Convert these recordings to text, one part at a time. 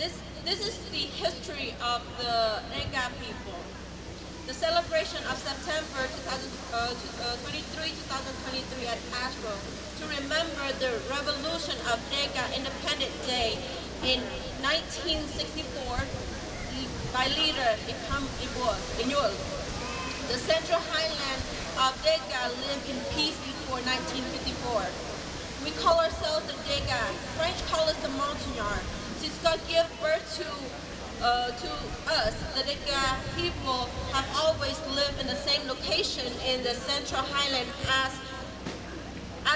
This is the history of the DEGA people. The celebration of September 2023 at Asheville to remember the revolution of DEGA Independence Day in 1964 by leader Ikam Inyul. The Central Highland of DEGA lived in peace before 1954. We call ourselves the DEGA. French call us the Montagnard. Since God gave birth to us, the DEGA people have always lived in the same location in the Central Highland as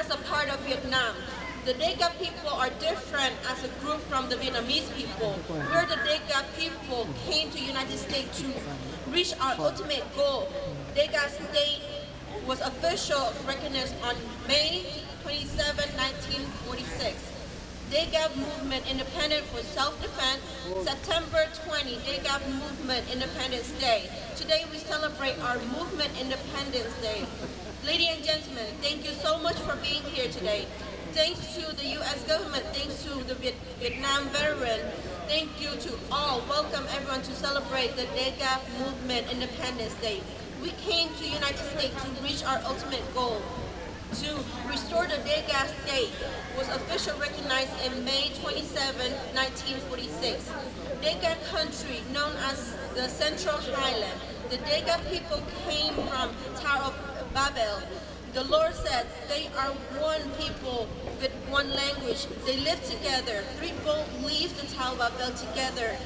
a part of Vietnam. The DEGA people are different as a group from the Vietnamese people. Where the DEGA people came to the United States to reach our ultimate goal. DEGA state was officially recognized on May 27, 1946. DEGA Movement Independent for Self-Defense, September 20, DEGA Movement Independence Day. Today we celebrate our Movement Independence Day. Ladies and gentlemen, thank you so much for being here today. Thanks to the U.S. government, thanks to the Vietnam veteran, thank you to all. Welcome everyone to celebrate the DEGA Movement Independence Day. We came to the United States to reach our ultimate goal. To restore the DEGA state was officially recognized in May 27, 1946. DEGA country, known as the Central Highland. The DEGA people came from Tower of Babel. The Lord said they are one people with one language. They live together. 3 boats leave the Tower of Babel together.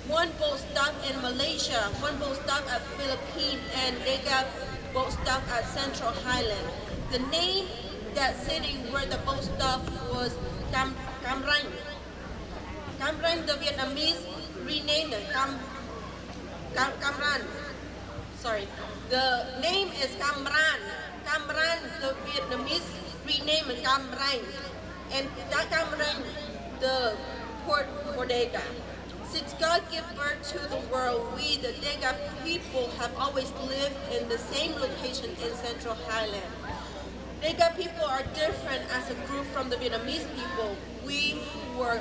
1 boat stopped in Malaysia, 1 boat stopped at Philippines, and DEGA boat stopped at Central Highland. The name that city where the boat stopped was Cam Ranh. Cam Ranh, the Vietnamese renamed it Cam Ranh. Sorry, the name is Cam Ranh. Cam Ranh, the Vietnamese renamed it Cam Ranh, and that Cam Ranh, the port for DEGA. Since God gave birth to the world, we, the DEGA people, have always lived in the same location in Central Highland. DEGA people are different as a group from the Vietnamese people. We were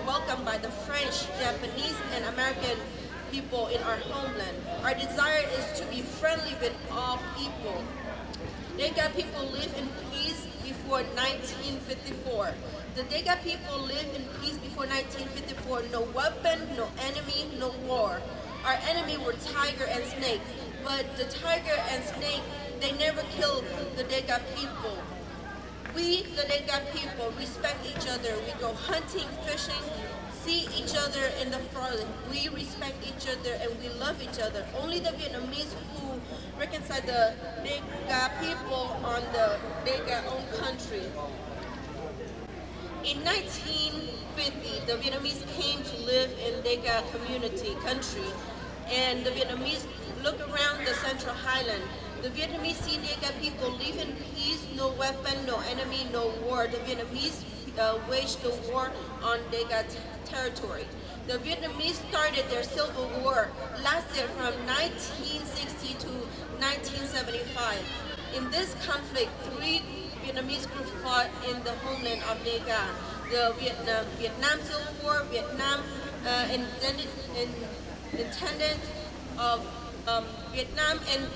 welcomed by the French, Japanese, and American people in our homeland. Our desire is to be friendly with all people. DEGA people live in peace before 1954. The DEGA people lived in peace before 1954. No weapon, no enemy, no war. Our enemy were tiger and snake, but the tiger and snake, they never killed the DEGA people. We, the DEGA people, respect each other. We go hunting, fishing, see each other in the forest. We respect each other and we love each other. Only the Vietnamese who reconcile the DEGA people on the DEGA own country. In 1950, the Vietnamese came to live in DEGA country, and the Vietnamese look around the Central Highland. The Vietnamese see DEGA people live in peace, no weapon, no enemy, no war. The Vietnamese waged the war on DEGA territory. The Vietnamese started their civil war, lasted from 1960 to 1975. In this conflict, 3 Vietnamese groups fought in the homeland of DEGA. The Vietnam Civil War, Vietnam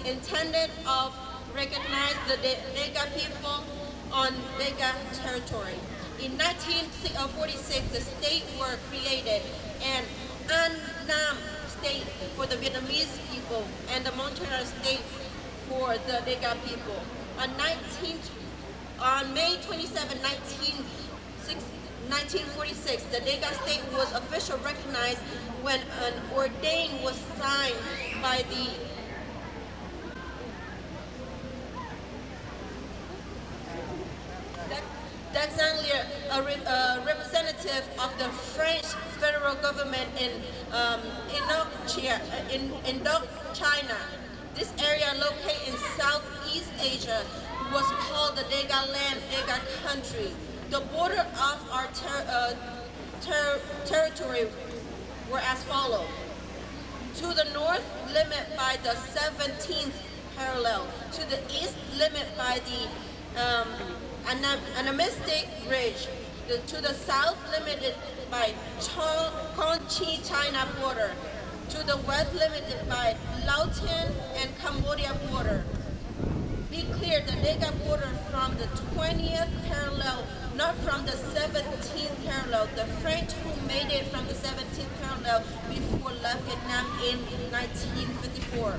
intended of recognize the DEGA people on DEGA territory. In 1946, the state were created, and An Nam state for the Vietnamese people and the Montagnard state for the DEGA people. On May 27, 1946, the DEGA state was officially recognized when an ordain was signed by the a representative of the French federal government in Indochina. This area located in Southeast Asia was called the DEGA land, DEGA country. The border of our territory were as follows. To the north, limit by the 17th parallel. To the east, limit by the Anamistic Ridge. To the south, limited by Conchi-China border. To the west, limited by Laotian and Cambodia border. Be clear, the DEGA border from the 20th parallel, not from the 17th parallel. The French who made it from the 17th parallel before left Vietnam in 1954.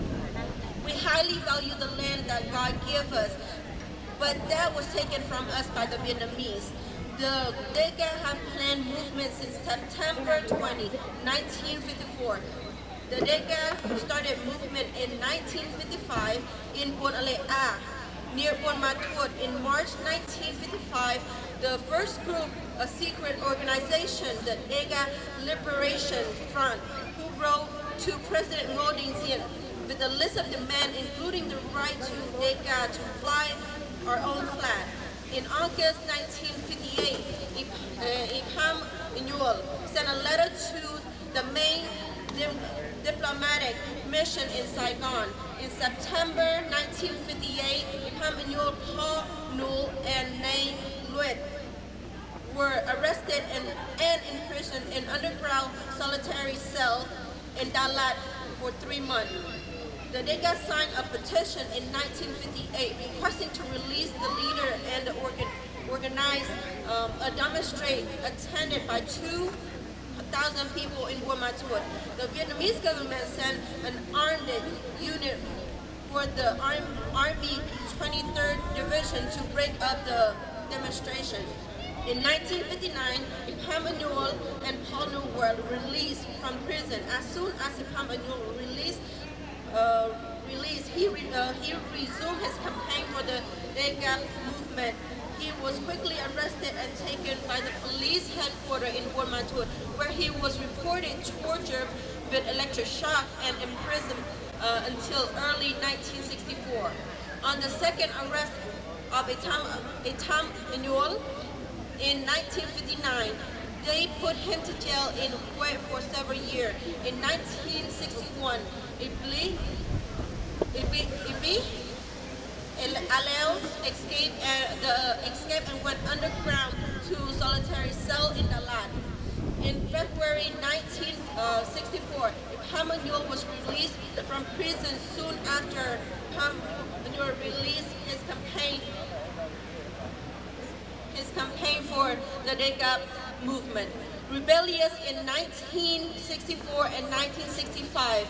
We highly value the land that God gave us, but that was taken from us by the Vietnamese. The DEGA have planned movement since September 20, 1954. The DEGA started movement in 1955 in Buon A, near Buon Ma Thuột. In March 1955, the first group, a secret organization, the DEGA Liberation Front, who wrote to President Ngo Dinh Diem with a list of demands, including the right to DEGA to fly our own flag. In August 1958, Ipham Nhual sent a letter to the main diplomatic mission in Saigon. In September 1958, Ipham Nhual, Paul Nhual, and Nay Luet were arrested and imprisoned in underground solitary cell in Dalat for 3 months. The DEGA signed a petition in 1958 requesting to release the leader and organize a demonstration attended by 2,000 people in Buon Ma Thuột. The Vietnamese government sent an armed unit for the Army 23rd Division to break up the demonstration. In 1959, Ipham Nhual and Paul Nhual were released from prison. As soon as Ipham Nhual was released, he resumed his campaign for the DEGA movement. He was quickly arrested and taken by the police headquarters in Buon Ma Thuột, where he was reported tortured with electric shock and imprisoned until early 1964. On the second arrest of Ipham Nhual in 1959, they put him to jail in Hue for several years. In 1961, Ibli Alel escaped and went underground to solitary cell in Dalat. In February 1964, Ipham Nhual was released from prison. Soon after, Ipham Nhual released his campaign for the DEGA movement. Rebellious in 1964 and 1965.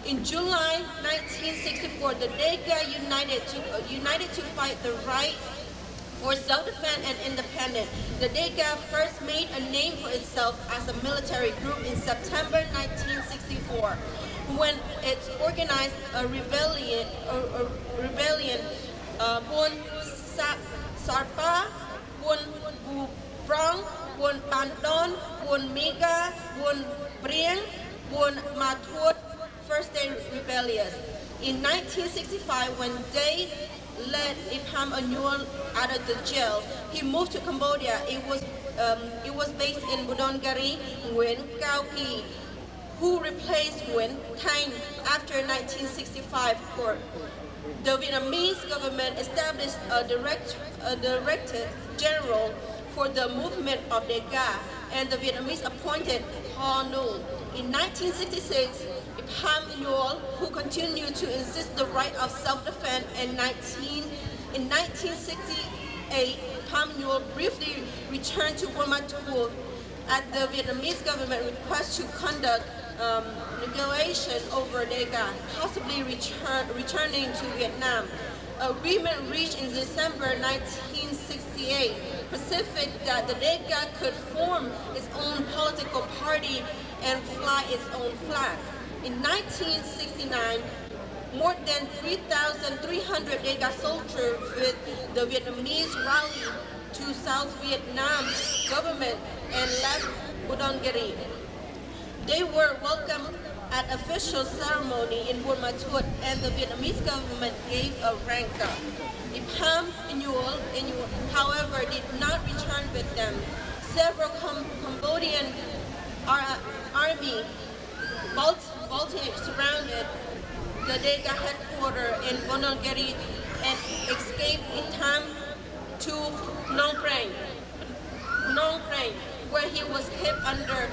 In July 1964, the DEGA united to fight the right for self-defense and independence. The DEGA first made a name for itself as a military group in September 1964, when it organized a rebellion, Buon Sarpa, Buon Bu Prong, Buon Ban Don, Buon Mega, Buon Brieng, Buon Ma Thuột, First Day Rebellious. In 1965, when they let Ipham Nhual out of the jail, he moved to Cambodia. It was based in Budongari, Nguyen Cao Kỳ, who replaced Nguyen Thanh after 1965 court. The Vietnamese government established a director general for the movement of DEGA, and the Vietnamese appointed Paul Nhual. In 1966, Ipham Nhual, who continued to insist the right of self-defense, in 1968, Ipham Nhual briefly returned to Buon Ma Thuột at the Vietnamese government request to conduct negotiation over DEGA, possibly returning to Vietnam. Agreement reached in December 1968 Pacific that the DEGA could form its own political party and fly its own flag. In 1969, more than 3,300 DEGA soldiers with the Vietnamese rallied to South Vietnam government and left Budongari. They were welcomed at official ceremony in Buon Ma Thuột, and the Vietnamese government gave a rank up. Ipham Nhual, however, did not return with them. Several Cambodian army voltage surrounded the DEGA headquarters in Budongari and escaped in time to Phnom Penh. Phnom Penh, where he was kept under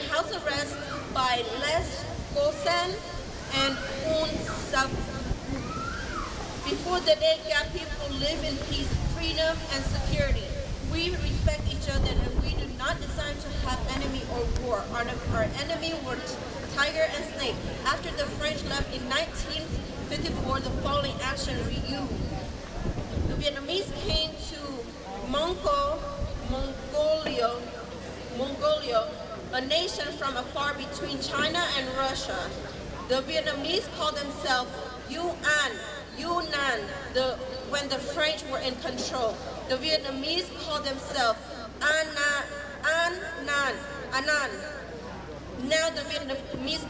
house arrest by Les Gosan and Un Sap. Before the DEGA, people live in peace, freedom, and security. We respect each other and we do not desire to have enemy or war. Our enemy were tiger and snake. After the French left in 1954, the following action renewed. The Vietnamese came to Mongolia, a nation from afar between China and Russia. The Vietnamese called themselves Yunnan, when the French were in control. The Vietnamese called themselves Anan. Now the Vietnamese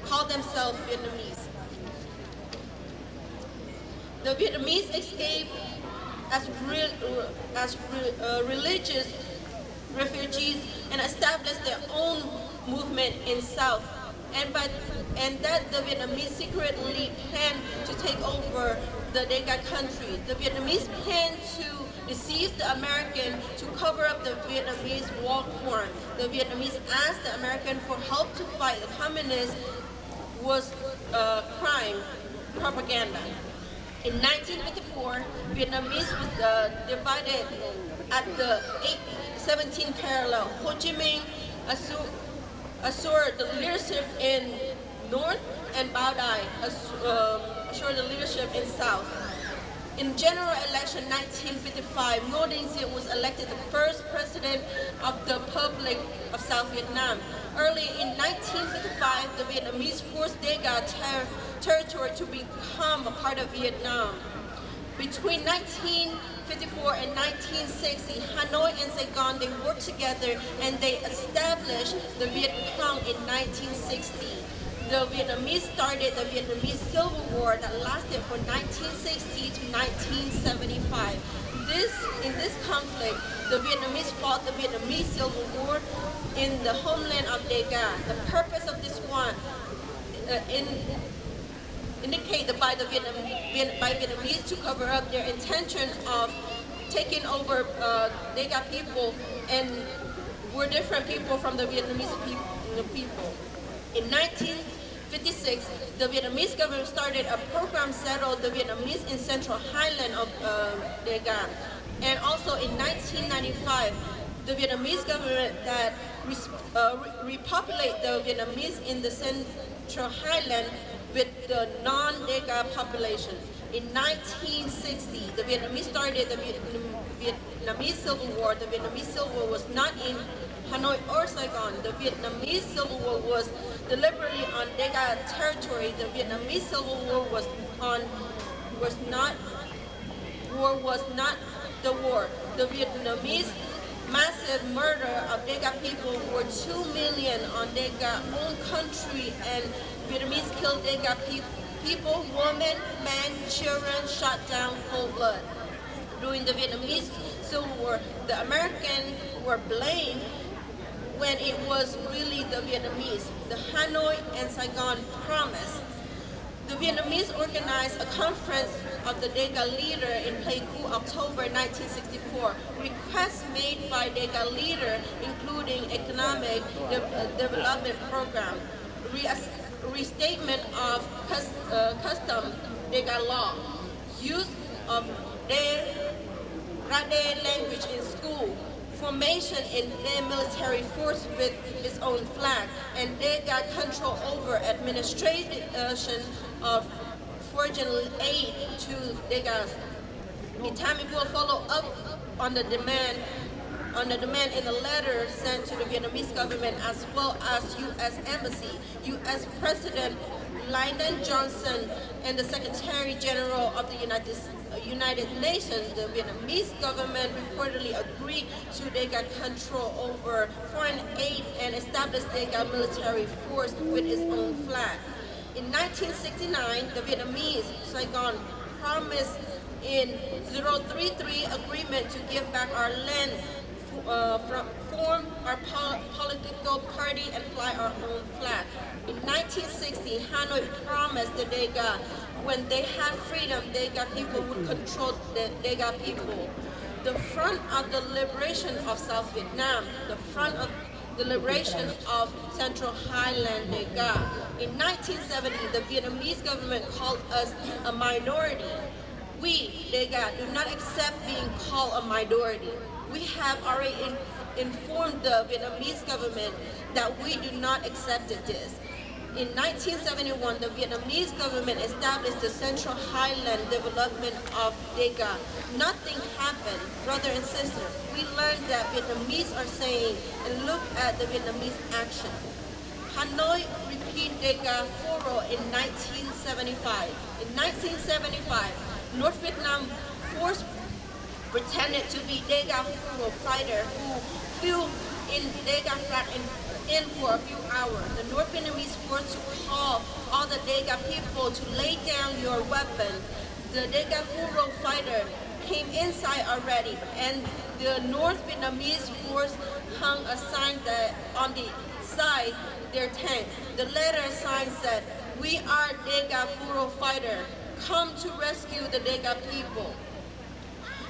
call themselves Vietnamese. The Vietnamese escaped as religious refugees and established their own movement in South. And that the Vietnamese secretly planned to take over the DEGA country. The Vietnamese planned to deceive the American to cover up the Vietnamese war crime. The Vietnamese asked the American for help to fight the communists was crime propaganda. In 1954, Vietnamese was divided at the 17th parallel. Ho Chi Minh assured the leadership in North and Bao Dai assured the leadership in South. In general election 1955, Ngo Dinh Diem was elected the first president of the Republic of South Vietnam. Early in 1955, the Vietnamese forced DEGA territory to become a part of Vietnam. Between 1954 and 1960, Hanoi and Saigon, they worked together and they established the Viet Cong in 1960. The Vietnamese started the Vietnamese Civil War that lasted from 1960 to 1975. In this conflict, the Vietnamese fought the Vietnamese Civil War in the homeland of DEGA. The purpose of this one indicated by the Vietnamese to cover up their intention of taking over DEGA people and were different people from the Vietnamese people. In 1956, the Vietnamese government started a program settled the Vietnamese in central Highland of DEGA. And also in 1995, the Vietnamese government that repopulate the Vietnamese in the central Highland with the non-DEGA population. In 1960, the Vietnamese started the Vietnamese Civil War. The Vietnamese Civil War was not in Hanoi or Saigon. The Vietnamese Civil War was deliberately on DEGA territory. The Vietnamese Civil War was not the war. The Vietnamese massive murder of DEGA people were 2 million on DEGA own country, and Vietnamese killed DEGA people, women, men, children, shot down cold blood. During the Vietnamese Civil War, the Americans were blamed when it was really the Vietnamese. The Hanoi and Saigon Promise. The Vietnamese organized a conference of the DEGA leader in Pleiku, October 1964. Requests made by DEGA leader, including economic development program, restatement of custom DEGA law, use of Rade language in school, formation in their military force with its own flag, and DEGA control over administration of foreign aid to DEGAs. Itami will follow up on the demand in a letter sent to the Vietnamese government as well as U.S. Embassy. U.S. President Lyndon Johnson and the Secretary General of the United Nations, the Vietnamese government reportedly agreed to DEGA control over foreign aid and established DEGA military force with its own flag. In 1969, the Vietnamese Saigon promised in 033 agreement to give back our land, form our political party, and fly our own flag. In 1960, Hanoi promised the DEGA when they had freedom, DEGA people would control the DEGA people. the front of the liberation of South Vietnam, the front of the liberation of Central Highland DEGA. In 1970, the Vietnamese government called us a minority. We, DEGA, do not accept being called a minority. We have already informed the Vietnamese government that we do not accept this. In 1971, the Vietnamese government established the Central Highland Development of DEGA. Nothing happened, brother and sister. We learned that Vietnamese are saying, and look at the Vietnamese action. Hanoi repeated DEGA Foro in 1975. In 1975, North Vietnam force pretended to be DEGA Foro fighter who flew in DEGA flag in for a few hours. The North Vietnamese force to call all the DEGA people to lay down your weapon. The DEGA Foro fighter came inside already, and the North Vietnamese force hung a sign that on the side their tank. The letter sign said, "We are DEGA Foro fighter, come to rescue the DEGA people."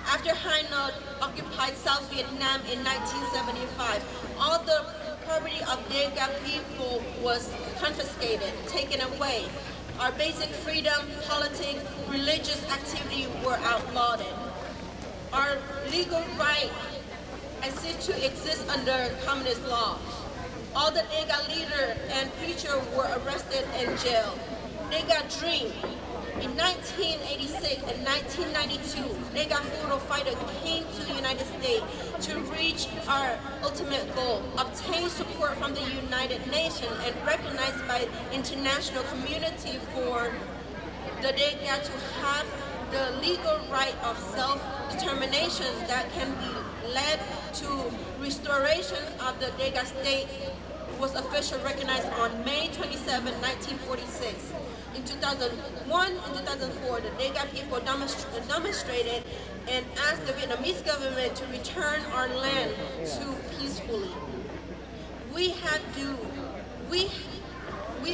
After Highland occupied South Vietnam in 1975, all the property of DEGA people was confiscated, taken away. Our basic freedom, politics, religious activity were outlawed. Our legal right to exist under communist law. All the DEGA leader and preacher were arrested and jailed. DEGA dream. In 1986 and 1992, DEGA Foro fighter came to the United States to reach our ultimate goal, obtain support from the United Nations and recognized by international community for the DEGA to have the legal right of self-determination that can be led to restoration of the DEGA state was officially recognized on May 27, 1946. In 2001 and 2004, the DEGA people demonstrated and asked the Vietnamese government to return our land to peacefully. We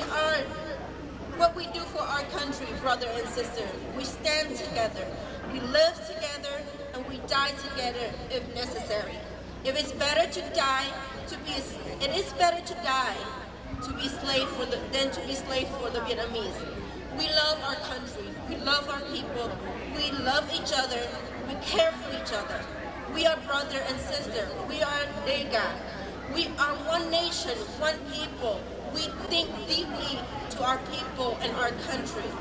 are what we do for our country, brother and sister. We stand together, we live together, and we die together if necessary. If it's better to die, it is better to die to be slave than to be slave for the Vietnamese. We love our country, we love our people, we love each other, we care for each other. We are brother and sister, we are DEGA. We are one nation, one people. We think deeply to our people and our country.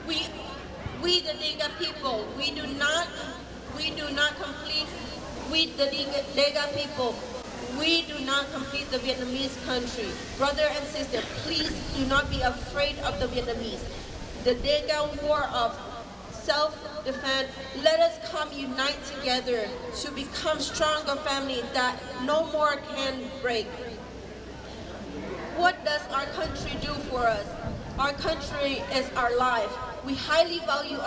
We the DEGA people, we do not complete, we the DEGA people, we do not complete the Vietnamese country. Brother and sister, please do not be afraid of the Vietnamese. The DEGA war of self-defense, let us come unite together to become stronger family that no more can break. What does our country do for us? Our country is our life. We highly value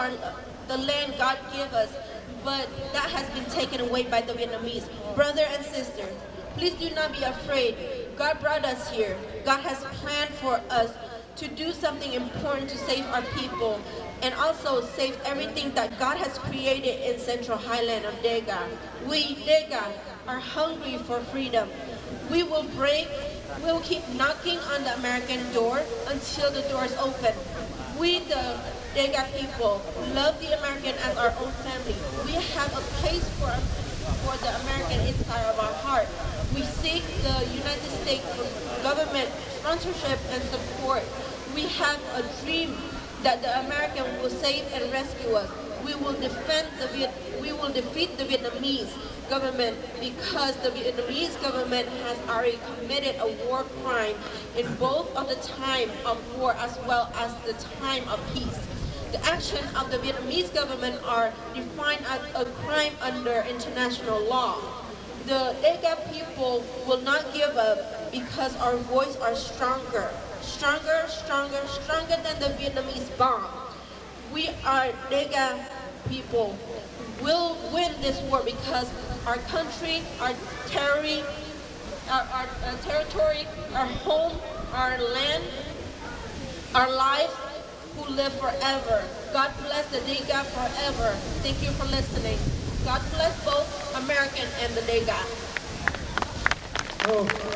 the land God gave us, but that has been taken away by the Vietnamese. Brother and sister, please do not be afraid. God brought us here. God has planned for us to do something important to save our people and also save everything that God has created in Central Highland of DEGA. We, DEGA, are hungry for freedom. We will keep knocking on the American door until the door is open. We, the DEGA people, love the American as our own family. We have a place for the American inside of our heart. We seek the United States government sponsorship and support. We have a dream that the American will save and rescue us. We will defeat the Vietnamese government because the Vietnamese government has already committed a war crime in both of the time of war as well as the time of peace. The action of the Vietnamese government are defined as a crime under international law. The DEGA people will not give up because our voice are stronger. Stronger, stronger, stronger than the Vietnamese bomb. We are DEGA people will win this war because our country, our territory, our home, our land, our life who live forever. God bless the DEGA forever. Thank you for listening. God bless both American and the DEGA. Oh.